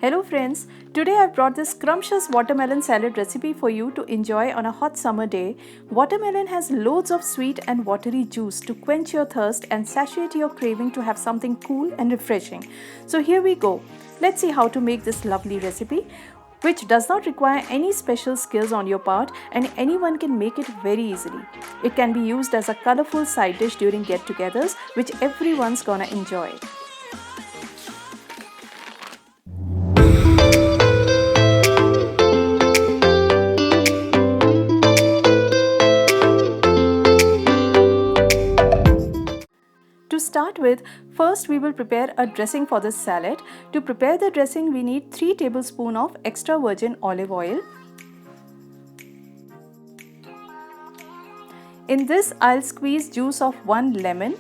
Hello friends, today I've brought this scrumptious watermelon salad recipe for you to enjoy on a hot summer day. Watermelon has loads of sweet and watery juice to quench your thirst and satiate your craving to have something cool and refreshing. So here we go. Let's see how to make this lovely recipe, which does not require any special skills on your part and anyone can make it very easily. It can be used as a colorful side dish during get-togethers, which everyone's gonna enjoy. To start with, first we will prepare a dressing for this salad. To prepare the dressing, we need 3 tablespoons of extra virgin olive oil. In this, I'll squeeze juice of 1 lemon.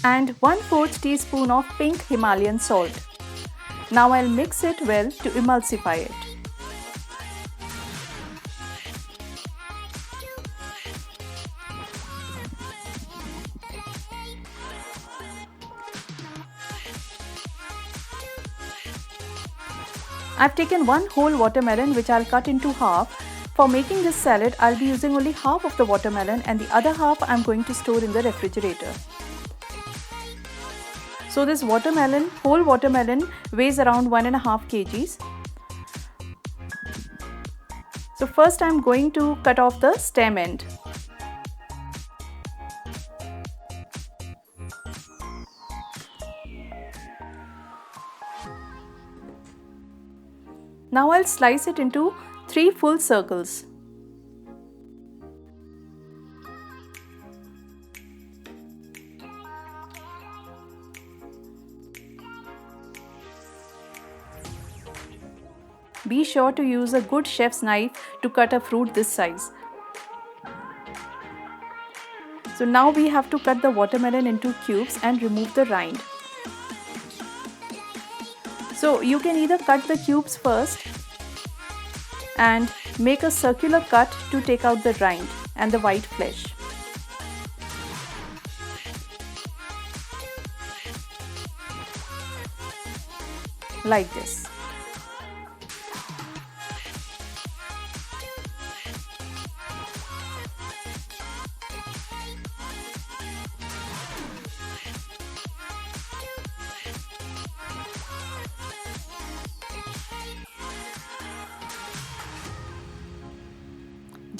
And 1/4 teaspoon of pink Himalayan salt. Now I'll mix it well to emulsify it. I've taken 1 whole watermelon which I'll cut into half. For making this salad, I'll be using only half of the watermelon and the other half I'm going to store in the refrigerator. So this whole watermelon weighs around 1.5 kgs. So first I'm going to cut off the stem end. Now I'll slice it into 3 full circles. Be sure to use a good chef's knife to cut a fruit this size. So now we have to cut the watermelon into cubes and remove the rind. So you can either cut the cubes first and make a circular cut to take out the rind and the white flesh. Like this.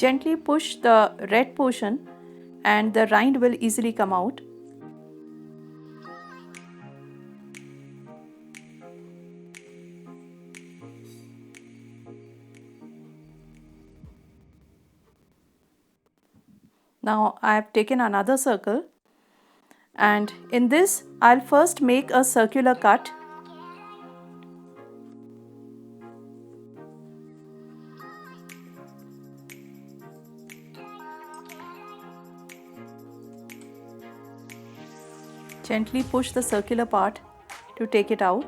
Gently push the red portion and the rind will easily come out. Now I have taken another circle and in this I'll first make a circular cut. Gently push the circular part to take it out.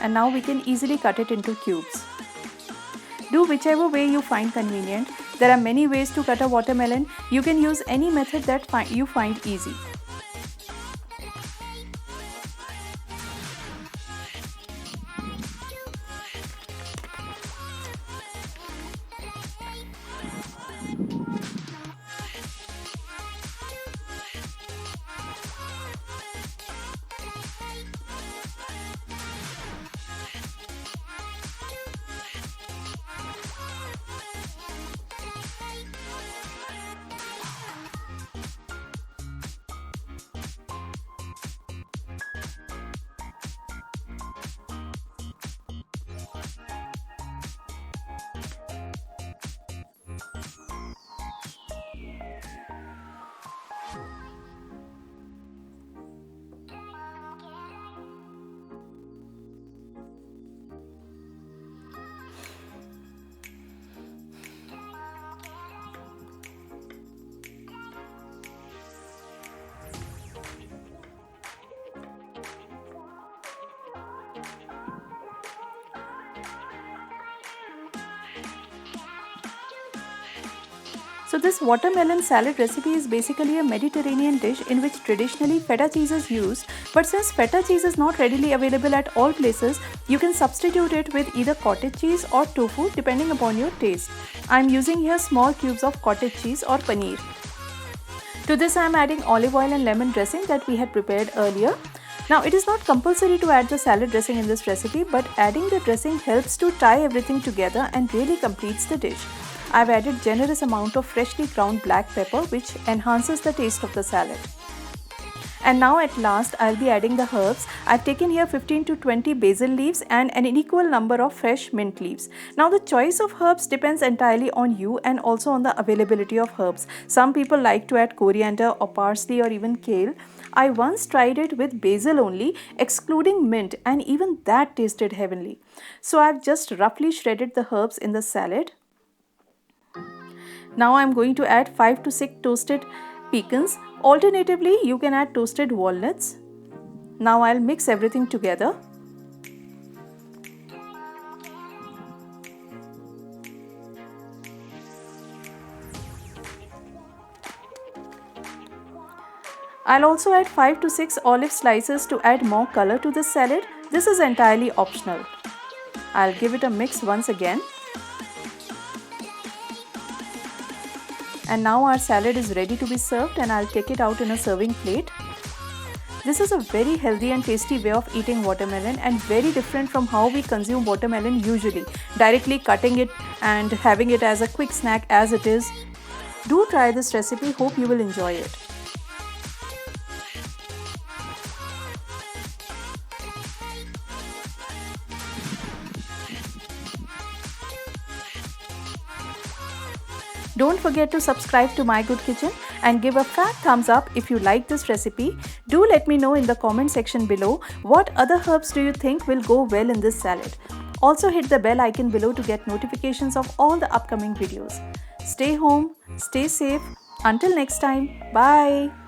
And now we can easily cut it into cubes. Do whichever way you find convenient. There are many ways to cut a watermelon. You can use any method that you find easy. So this watermelon salad recipe is basically a Mediterranean dish in which traditionally feta cheese is used, but since feta cheese is not readily available at all places, you can substitute it with either cottage cheese or tofu depending upon your taste. I am using here small cubes of cottage cheese or paneer. To this I am adding olive oil and lemon dressing that we had prepared earlier. Now it is not compulsory to add the salad dressing in this recipe, but adding the dressing helps to tie everything together and really completes the dish. I have added generous amount of freshly ground black pepper which enhances the taste of the salad. And now at last I'll be adding the herbs. I've taken here 15 to 20 basil leaves and an equal number of fresh mint leaves. Now the choice of herbs depends entirely on you and also on the availability of herbs. Some people like to add coriander or parsley or even kale. I once tried it with basil only, excluding mint, and even that tasted heavenly. So I've just roughly shredded the herbs in the salad. Now I am going to add 5 to 6 toasted pecans. Alternatively, you can add toasted walnuts. Now I'll mix everything together. I'll also add 5 to 6 olive slices to add more color to this salad. This is entirely optional. I'll give it a mix once again. And now our salad is ready to be served, and I'll take it out in a serving plate. This is a very healthy and tasty way of eating watermelon and very different from how we consume watermelon usually, directly cutting it and having it as a quick snack as it is. Do try this recipe, hope you will enjoy it. Don't forget to subscribe to My Good Kitchen and give a fat thumbs up if you like this recipe. Do let me know in the comment section below what other herbs do you think will go well in this salad. Also hit the bell icon below to get notifications of all the upcoming videos. Stay home, stay safe. Until next time, bye.